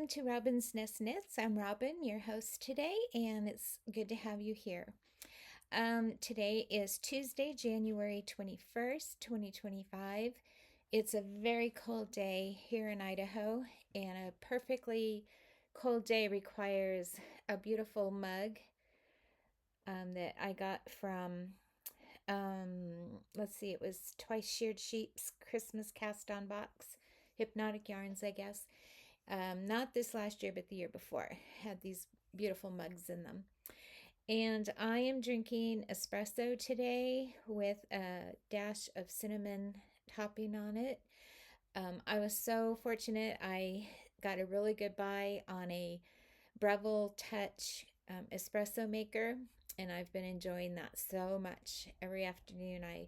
welcome to Robinznest Knits. I'm Robin, your host today, and it's good to have you here. Today is Tuesday, January 21st, 2025. It's a very cold day here in Idaho, and a perfectly cold day requires a beautiful mug that I got from, let's see, it was Twice Sheared Sheep's Christmas cast on box, Hypnotic Yarns, I guess. Not this last year, but the year before. Had these beautiful mugs in them. And I am drinking espresso today with a dash of cinnamon topping on it. I was so fortunate. I got a really good buy on a Breville Touch espresso maker, and I've been enjoying that so much. Every afternoon, I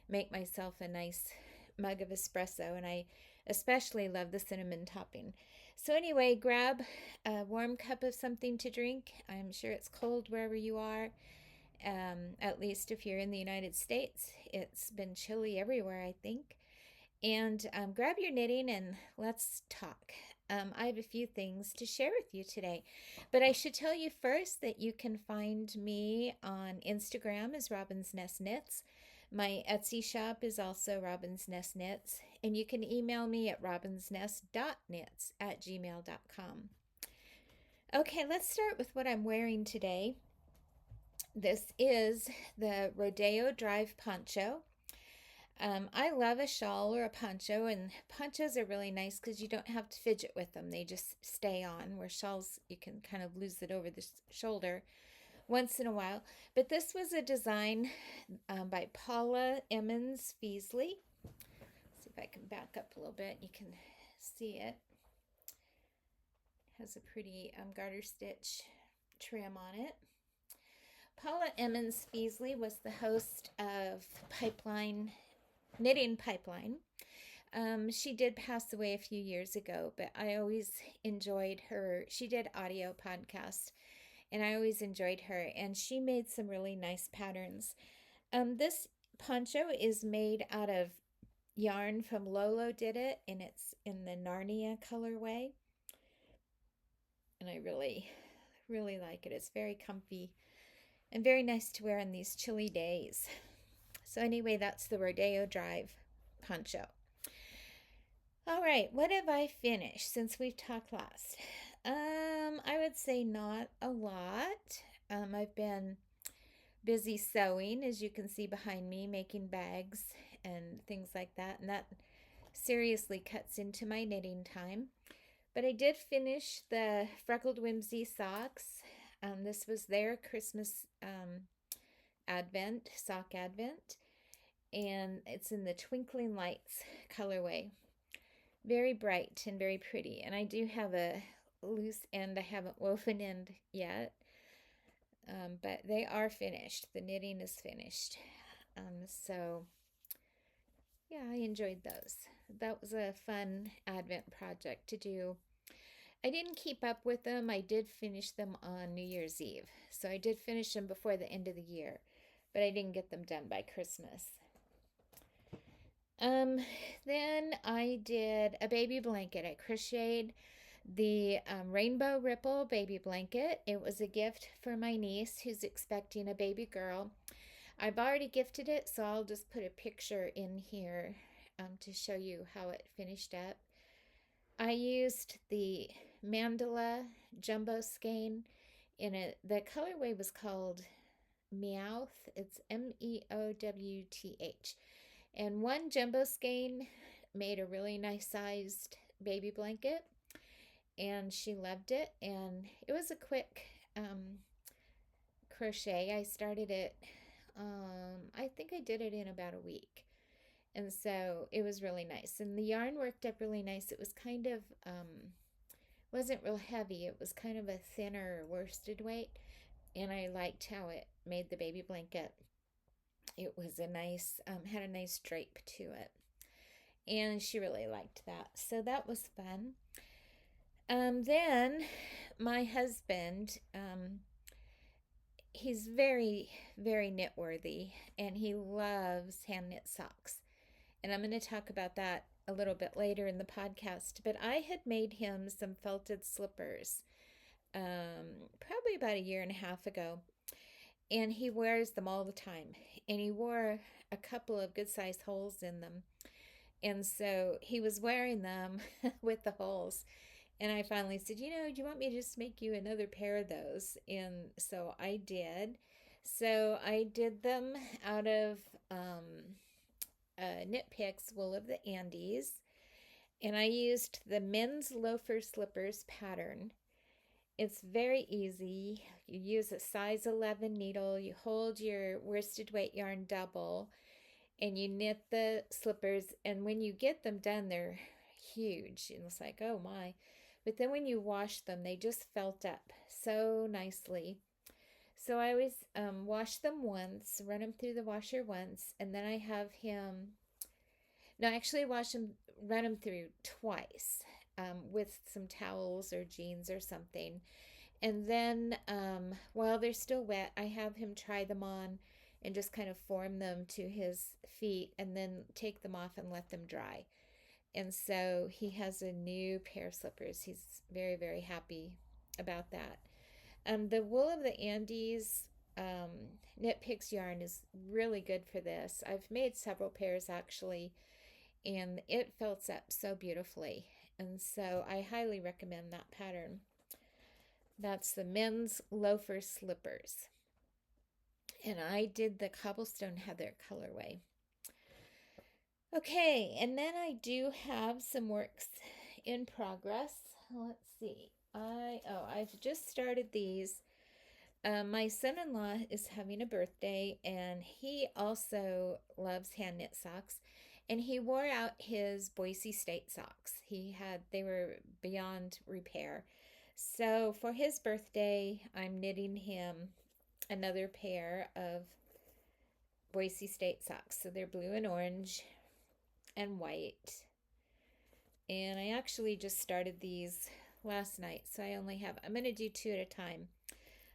make myself a nice mug of espresso, and I especially love the cinnamon topping. So anyway, grab a warm cup of something to drink. I'm sure it's cold wherever you are, at least if you're in the United States. It's been chilly everywhere, I think. And grab your knitting and let's talk. I have a few things to share with you today, but I should tell you first that you can find me on Instagram as Robinznest Knits. My Etsy shop is also Robinznest Knits, and you can email me at robinsnest.knits@gmail.com. Okay, let's start with what I'm wearing today. This is the Rodeo Drive Poncho. I love a shawl or a poncho, and ponchos are really nice because you don't have to fidget with them. They just stay on, where shawls, you can kind of lose it over the shoulder once in a while. But this was a design by Paula Emmons Feasley. Let's see if I can back up a little bit. You can see it. Has a pretty garter stitch trim on it. Paula Emmons Feasley was the host of Knitting Pipeline. She did pass away a few years ago, but I always enjoyed her. She did audio podcasts, and I always enjoyed her, and she made some really nice patterns. This poncho is made out of yarn from Lolo Did It, and it's in the Narnia colorway, and I really, really like it. It's very comfy and very nice to wear on these chilly days. So anyway, that's the Rodeo Drive poncho. All right, what have I finished since we've talked last? I would say not a lot. I've been busy sewing, as you can see behind me, making bags and things like that, and that seriously cuts into my knitting time. But I did finish the Freckled Whimsy socks. This was their Christmas sock advent, and it's in the Twinkling Lights colorway. Very bright and very pretty, and I do have a loose end. I haven't woven end yet, but they are finished. The knitting is finished. So yeah, I enjoyed those. That was a fun advent project to do. I didn't keep up with them. I did finish them on New Year's Eve. So I did finish them before the end of the year, but I didn't get them done by Christmas. Then I did a baby blanket. I crocheted the Rainbow Ripple baby blanket. It was a gift for my niece who's expecting a baby girl. I've already gifted it, so I'll just put a picture in here to show you how it finished up. I used the Mandala Jumbo Skein in it. The colorway was called Meowth. It's Meowth. And one jumbo skein made a really nice sized baby blanket, and she loved it. And it was a quick crochet. I started it, I think I did it in about a week. And so it was really nice. And the yarn worked up really nice. It was kind of, wasn't real heavy. It was kind of a thinner worsted weight. And I liked how it made the baby blanket. It was a nice, had a nice drape to it. And she really liked that. So that was fun. Then my husband, he's very, very knit worthy, and he loves hand knit socks. And I'm going to talk about that a little bit later in the podcast, but I had made him some felted slippers probably about a year and a half ago, and he wears them all the time. And he wore a couple of good sized holes in them. And so he was wearing them with the holes. And I finally said, do you want me to just make you another pair of those? And so I did. So I did them out of Knit Picks wool of the Andes. And I used the men's loafer slippers pattern. It's very easy. You use a size 11 needle. You hold your worsted weight yarn double and you knit the slippers. And when you get them done, they're huge. And it's like, oh my. But then when you wash them, they just felt up so nicely. So I always wash them once, run them through the washer once, and then I have him, no, actually run them through twice with some towels or jeans or something. And then while they're still wet, I have him try them on and just kind of form them to his feet and then take them off and let them dry. And so he has a new pair of slippers. He's very, very happy about that. The wool of the Andes Knit Picks yarn is really good for this. I've made several pairs actually, and it felts up so beautifully. And so I highly recommend that pattern. That's the men's loafer slippers. And I did the Cobblestone Heather colorway. Okay, and then I do have some works in progress. Let's see. I've just started these. My son-in-law is having a birthday, and he also loves hand knit socks. And he wore out his Boise State socks. They were beyond repair. So for his birthday, I'm knitting him another pair of Boise State socks. So they're blue and orange and white. And I actually just started these last night, so I'm going to do 2 at a time.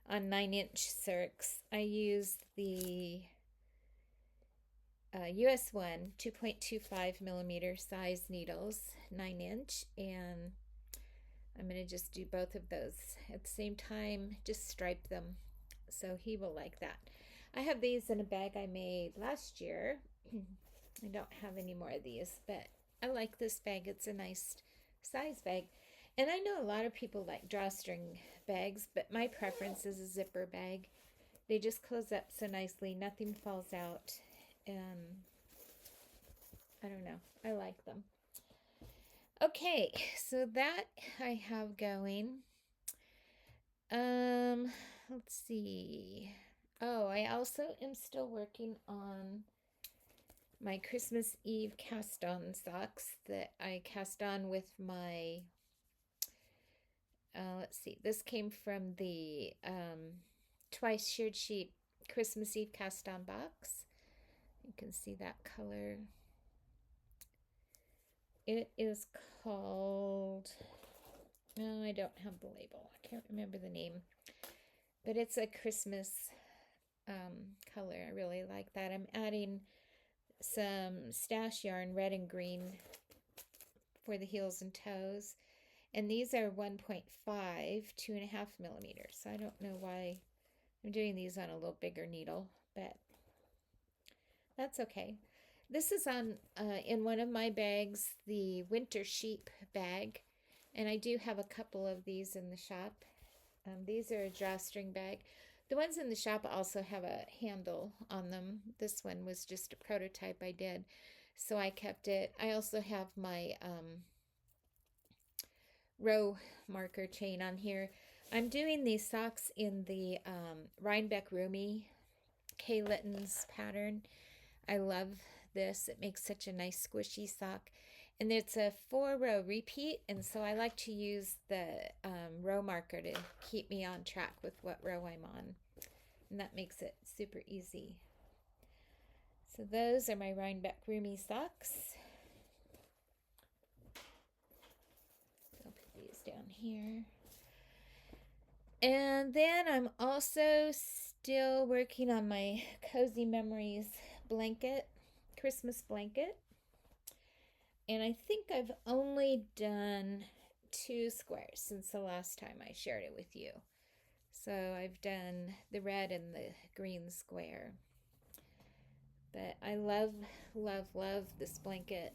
On 9-inch circs, I used the US 1 2.25 millimeter size needles, 9-inch, and I'm going to just do both of those at the same time, just stripe them, so he will like that. I have these in a bag I made last year. I don't have any more of these, but I like this bag. It's a nice size bag. And I know a lot of people like drawstring bags, but my preference is a zipper bag. They just close up so nicely. Nothing falls out. I don't know. I like them. Okay, so that I have going. Let's see. Oh, I also am still working on my Christmas Eve Caston socks that I cast on with my, let's see, this came from the Twice Sheared Sheep Christmas Eve cast on box. You can see that color. It is called, no, I don't have the label. I can't remember the name, but it's a Christmas color. I really like that. I'm adding some stash yarn, red and green, for the heels and toes. And these are 1.5, 2.5 millimeters. So I don't know why I'm doing these on a little bigger needle, but that's okay. This is on in one of my bags, the Winter Sheep bag, and I do have a couple of these in the shop. These are a drawstring bag. The ones in the shop also have a handle on them. This one was just a prototype I did, so I kept it. I also have my row marker chain on here. I'm doing these socks in the Rhinebeck Rumi K Litton's pattern. I love this. It makes such a nice squishy sock. And it's a 4-row repeat, and so I like to use the row marker to keep me on track with what row I'm on. And that makes it super easy. So those are my Rhinebeck Rumi socks. I'll put these down here. And then I'm also still working on my Cozy Memories blanket, Christmas blanket. And I think I've only done 2 squares since the last time I shared it with you. So I've done the red and the green square. But I love, love, love this blanket.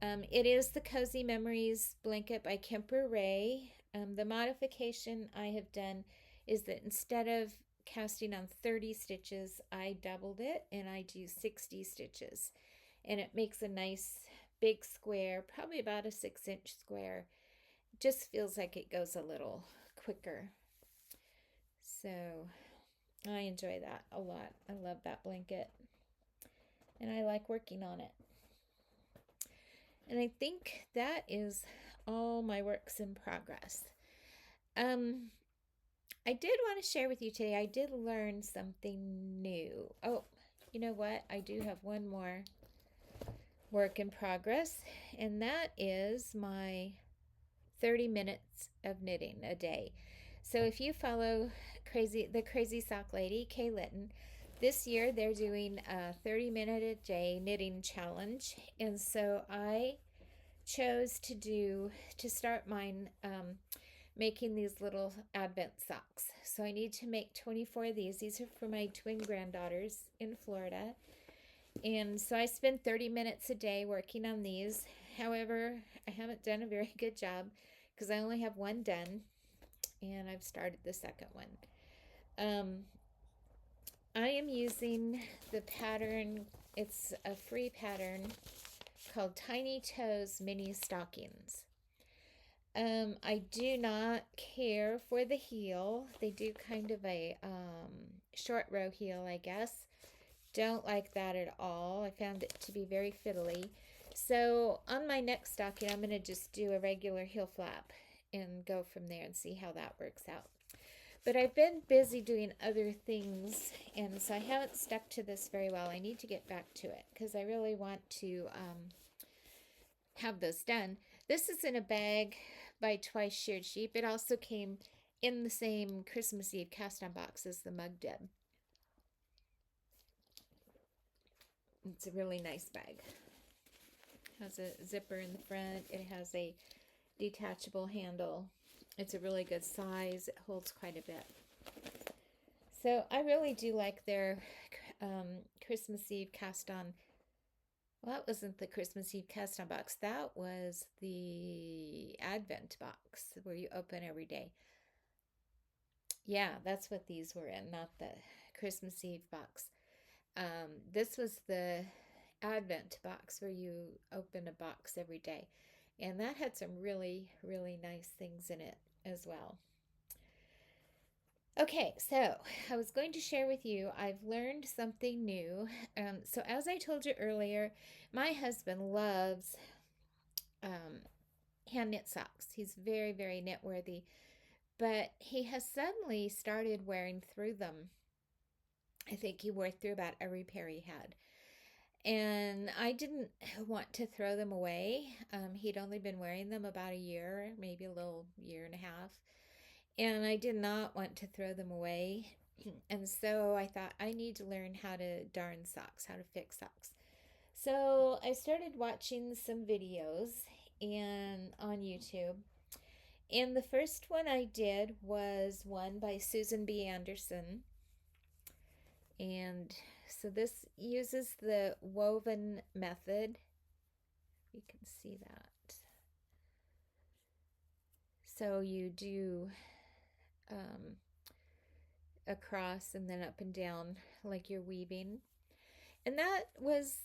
It is the Cozy Memories blanket by Kemper Ray. The modification I have done is that instead of casting on 30 stitches, I doubled it and I do 60 stitches. And it makes a nice big square, probably about a 6-inch square. Just feels like it goes a little quicker. So I enjoy that a lot. I love that blanket and I like working on it. And I think that is all my works in progress. I did want to share with you today, I did learn something new. Oh, you know what? I do have one more work in progress, and that is my 30 minutes of knitting a day. So if you follow the Crazy Sock Lady, Kay Litton, this year they're doing a 30-minute a day knitting challenge, and so I chose to start mine making these little advent socks. So I need to make 24 of these. These are for my twin granddaughters in Florida. And so I spend 30 minutes a day working on these. However, I haven't done a very good job because I only have one done and I've started the second one. I am using the pattern, it's a free pattern called Tiny Toes Mini Stockings. I do not care for the heel. They do kind of a short row heel, I guess. Don't like that at all. I found it to be very fiddly. So on my next stocking, I'm going to just do a regular heel flap and go from there and see how that works out. But I've been busy doing other things, and so I haven't stuck to this very well. I need to get back to it because I really want to have those done. This is in a bag by Twice Sheared Sheep. It also came in the same Christmas Eve cast-on box as the mug did. It's a really nice bag. It has a zipper in the front. It has a detachable handle. It's a really good size. It holds quite a bit. So I really do like their Christmas Eve cast-on. Well, that wasn't the Christmas Eve cast-on box. That was the Advent box where you open every day. Yeah, that's what these were in, not the Christmas Eve box. This was the Advent box where you open a box every day. And that had some really, really nice things in it as well. Okay, so I was going to share with you, I've learned something new. So as I told you earlier, my husband loves hand knit socks. He's very, very knit worthy, but he has suddenly started wearing through them. I think he wore through about every pair he had. And I didn't want to throw them away. He'd only been wearing them about a year, maybe a little year and a half. And I did not want to throw them away. And so I thought I need to learn how to darn socks, how to fix socks. So I started watching some videos on YouTube. And the first one I did was one by Susan B. Anderson. And so this uses the woven method. You can see that. So you do across and then up and down like you're weaving. And that was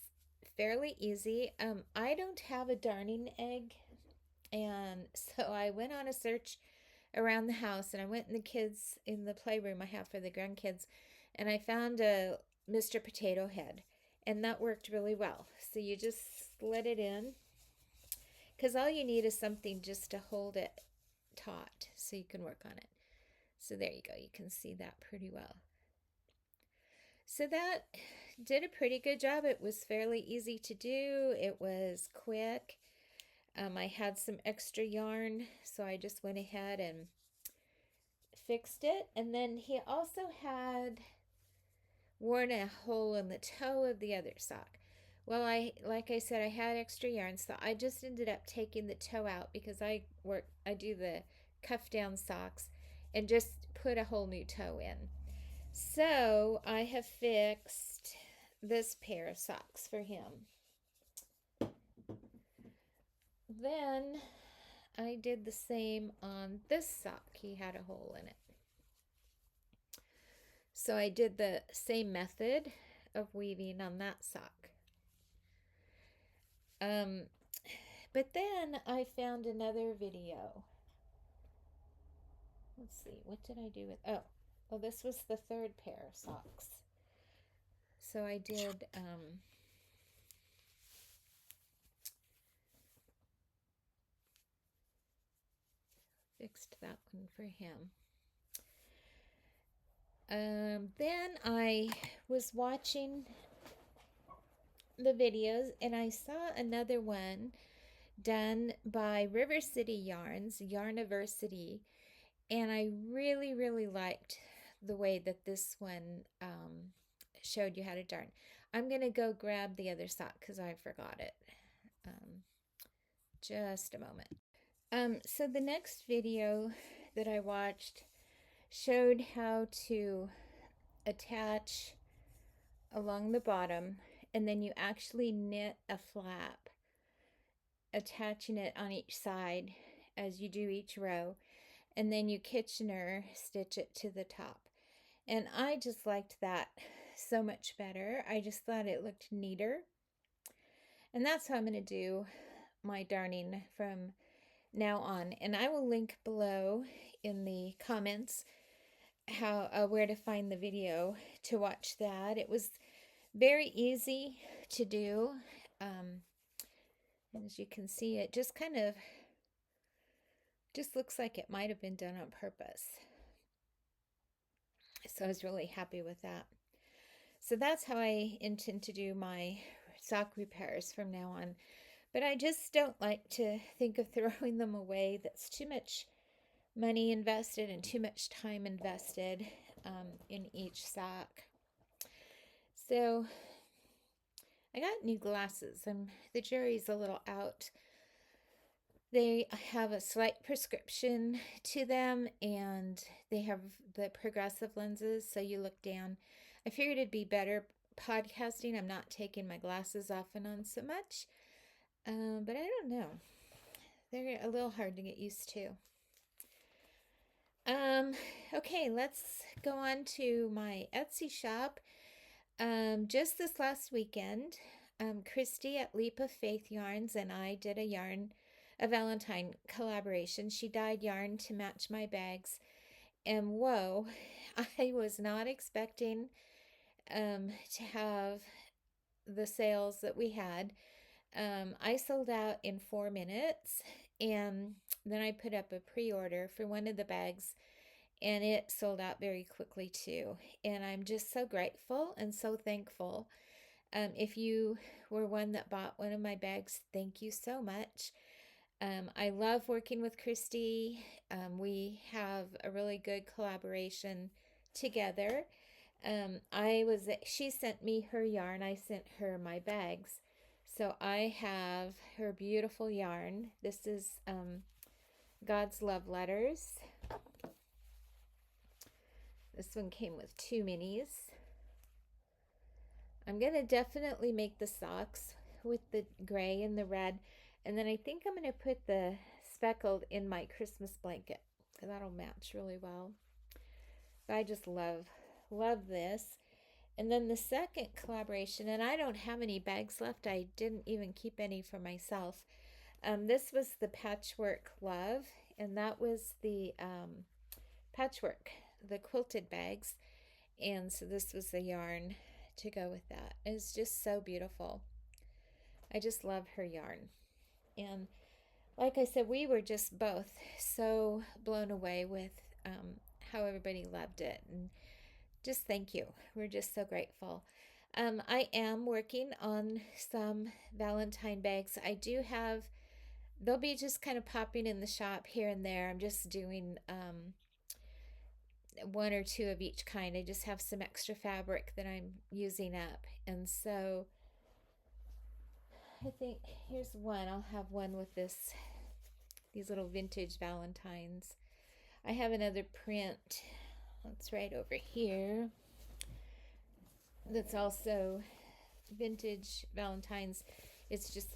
fairly easy. I don't have a darning egg. And so I went on a search around the house and I went in the playroom I have for the grandkids, and I found a Mr. Potato Head, and that worked really well. So you just slid it in because all you need is something just to hold it taut so you can work on it. So there you go. You can see that pretty well. So that did a pretty good job. It was fairly easy to do. It was quick. I had some extra yarn, so I just went ahead and fixed it. And then he also had worn a hole in the toe of the other sock, Well, like I said, I had extra yarn, so I just ended up taking the toe out because I do the cuff down socks and just put a whole new toe in. So I have fixed this pair of socks for him. Then I did the same on this sock. He had a hole in it. So I did the same method of weaving on that sock. Um, but then I found another video. Let's see, what did I do with, well, this was the third pair of socks. So I did, fixed that one for him. Then I was watching the videos and I saw another one done by River City Yarns, Yarniversity, and I really, really liked the way that this one showed you how to darn. I'm going to go grab the other sock because I forgot it. Just a moment. So the next video that I watched showed how to attach along the bottom, and then you actually knit a flap, attaching it on each side as you do each row, and then you Kitchener stitch it to the top. And I just liked that so much better. I just thought it looked neater. And that's how I'm going to do my darning from now on. And I will link below in the comments how where to find the video to watch that. It was very easy to do. As you can see, it just kind of just looks like it might have been done on purpose. So I was really happy with that. So that's how I intend to do my sock repairs from now on. But I just don't like to think of throwing them away. That's too much money invested and too much time invested in each sock. So I got new glasses. The jury's a little out. They have a slight prescription to them, and they have the progressive lenses, so you look down. I figured it'd be better podcasting. I'm not taking my glasses off and on so much, but I don't know. They're a little hard to get used to. Okay, let's go on to my Etsy shop. Just this last weekend, Christy at Leap of Faith Yarns and I did a Valentine collaboration. She dyed yarn to match my bags, and whoa, I was not expecting to have the sales that we had. I sold out in 4 minutes, and then I put up a pre-order for one of the bags, and it sold out very quickly too. And I'm just so grateful and so thankful. If you were one that bought one of my bags, thank you so much. I love working with Christy. We have a really good collaboration together. She sent me her yarn. I sent her my bags. So I have her beautiful yarn. This is God's Love Letters. This one came with 2 minis. I'm going to definitely make the socks with the gray and the red. And then I think I'm going to put the speckled in my Christmas blanket, because that'll match really well. But I just love this. And then the second collaboration, and I don't have any bags left. I didn't even keep any for myself. This was the Patchwork Love, and that was the patchwork, the quilted bags. And so this was the yarn to go with that. It's just so beautiful. I just love her yarn. And like I said, we were just both so blown away with how everybody loved it. And just thank you. We're just so grateful. I am working on some Valentine bags. I do have, they'll be just kind of popping in the shop here and there. I'm just doing 1 or 2 of each kind. I just have some extra fabric that I'm using up. And so I think here's one. I'll have one with these little vintage Valentines. I have another print that's right over here that's also vintage Valentines. It's just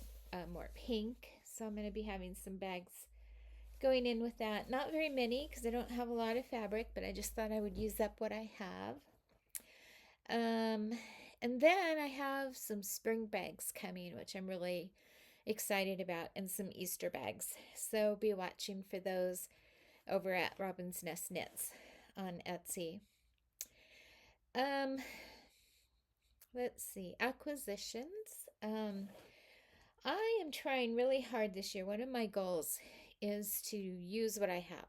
more pink, so I'm going to be having some bags going in with that. Not very many because I don't have a lot of fabric, but I just thought I would use up what I have. And then I have some spring bags coming, which I'm really excited about, and some Easter bags. So be watching for those over at Robinznest Knits on Etsy. Let's see, acquisitions. I am trying really hard this year. One of my goals is to use what I have.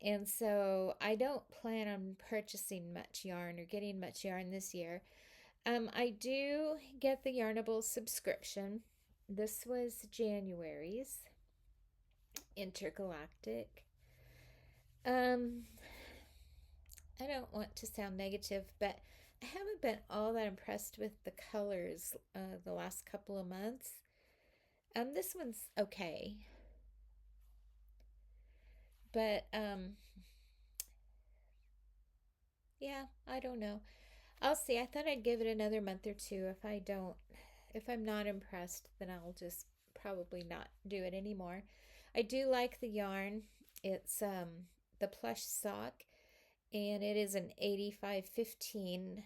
And so I don't plan on purchasing much yarn or getting much yarn this year. I do get the Yarnable subscription. This was January's Intergalactic. I don't want to sound negative, but I haven't been all that impressed with the colors the last couple of months. This one's okay. But yeah, I don't know. I'll see. I thought I'd give it another month or two. If I'm not impressed, then I'll just probably not do it anymore. I do like the yarn. It's the plush sock, and it is an 85-15,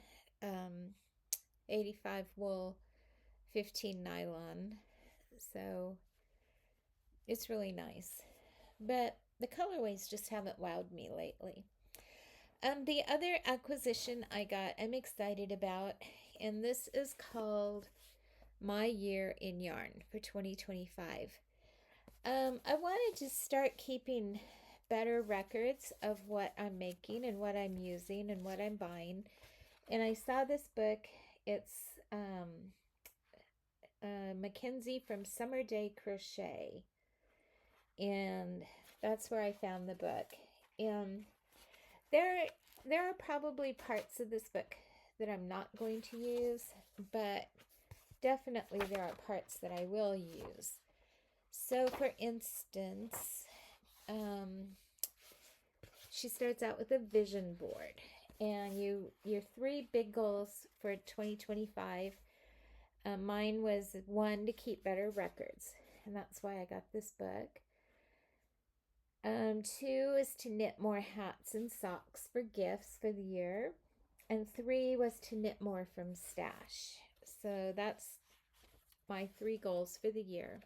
85 wool, 15 nylon. So it's really nice. But the colorways just haven't wowed me lately. The other acquisition I got, I'm excited about, and this is called My Year in Yarn for 2025. I wanted to start keeping better records of what I'm making and what I'm using and what I'm buying. And I saw this book. It's Mackenzie from Summer Day Crochet. And that's where I found the book. And there are probably parts of this book that I'm not going to use, but definitely there are parts that I will use. So for instance, she starts out with a vision board, and your three big goals for 2025. Mine was 1, to keep better records, and that's why I got this book. 2 is to knit more hats and socks for gifts for the year. And 3 was to knit more from stash. So that's my 3 goals for the year.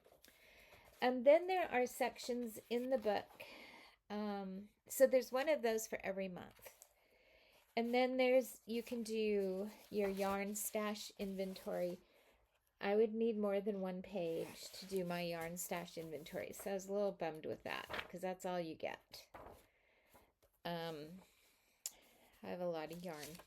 And then there are sections in the book. So there's one of those for every month. And then you can do your yarn stash inventory. I would need more than 1 page to do my yarn stash inventory. So I was a little bummed with that because that's all you get. I have a lot of yarn.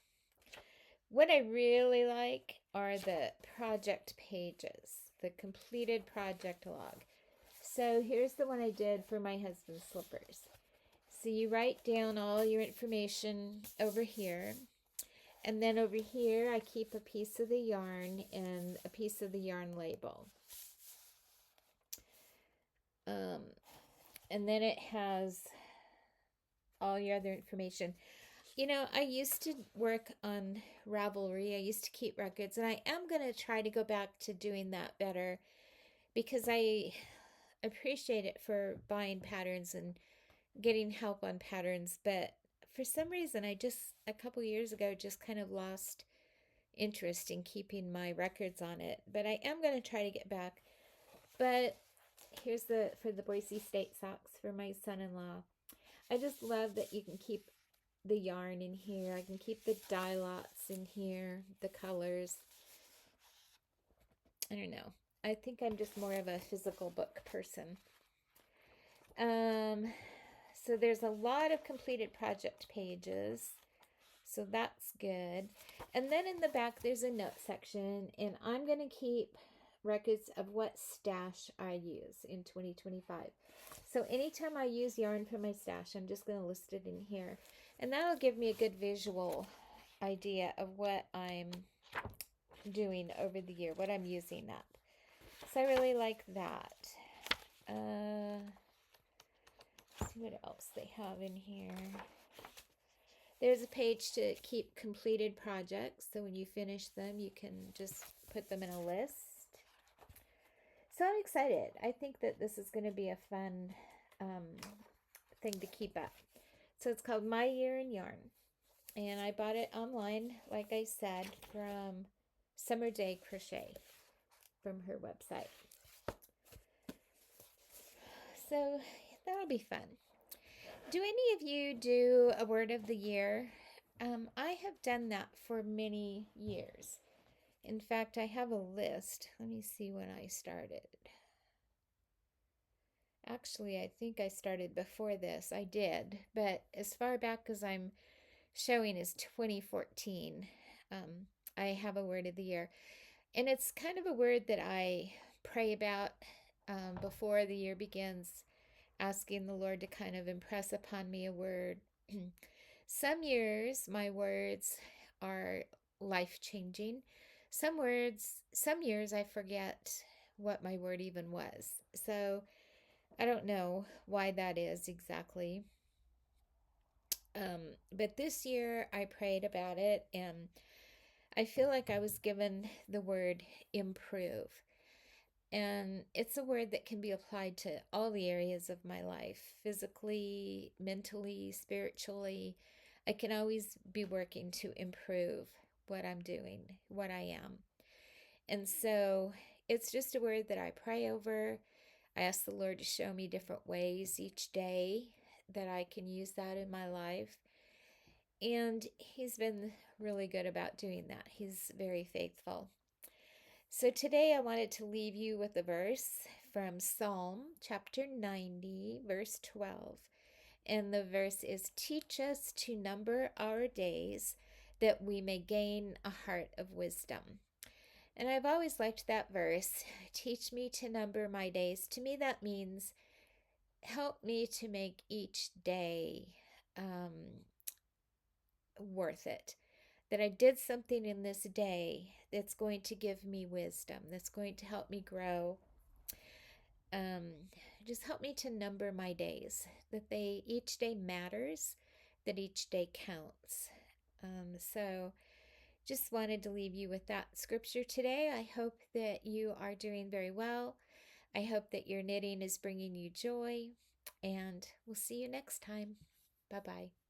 What I really like are the project pages, the completed project log. So here's the one I did for my husband's slippers. So you write down all your information over here. And then over here, I keep a piece of the yarn and a piece of the yarn label. And then it has all your other information. You know, I used to work on Ravelry. I used to keep records, and I am going to try to go back to doing that better because I appreciate it for buying patterns and getting help on patterns. But for some reason, a couple years ago, just kind of lost interest in keeping my records on it. But I am going to try to get back. But here's for the Boise State socks for my son-in-law. I just love that you can keep the yarn in here. I can keep the dye lots in here, the colors. I don't know. I think I'm just more of a physical book person. So there's a lot of completed project pages. So that's good. And then in the back, there's a note section. And I'm going to keep records of what stash I use in 2025. So anytime I use yarn from my stash, I'm just going to list it in here. And that'll give me a good visual idea of what I'm doing over the year, what I'm using up. So I really like that. Let's see what else they have in here. There's a page to keep completed projects. So when you finish them, you can just put them in a list. So I'm excited. I think that this is going to be a fun um, thing to keep up. So it's called My Year in Yarn. And I bought it online, like I said, from Summer Day Crochet from her website. So that'll be fun. Do any of you do a word of the year? I have done that for many years. In fact, I have a list. Let me see when I started. Actually, I think I started before this. I did, but as far back as I'm showing is 2014. I have a word of the year, and it's kind of a word that I pray about before the year begins, asking the Lord to kind of impress upon me a word. Some years, my words are life changing. Some years, I forget what my word even was. So I don't know why that is exactly. But this year I prayed about it, and I feel like I was given the word improve. And it's a word that can be applied to all the areas of my life, physically, mentally, spiritually. I can always be working to improve what I'm doing, what I am. And so it's just a word that I pray over. I ask the Lord to show me different ways each day that I can use that in my life. And He's been really good about doing that. He's very faithful. So today I wanted to leave you with a verse from Psalm chapter 90, verse 12. And the verse is, "Teach us to number our days that we may gain a heart of wisdom." And I've always liked that verse. Teach me to number my days. To me, that means help me to make each day worth it. That I did something in this day that's going to give me wisdom, that's going to help me grow. Um, just help me to number my days, that each day matters, that each day counts. So just wanted to leave you with that scripture today. I hope that you are doing very well. I hope that your knitting is bringing you joy, and we'll see you next time. Bye bye.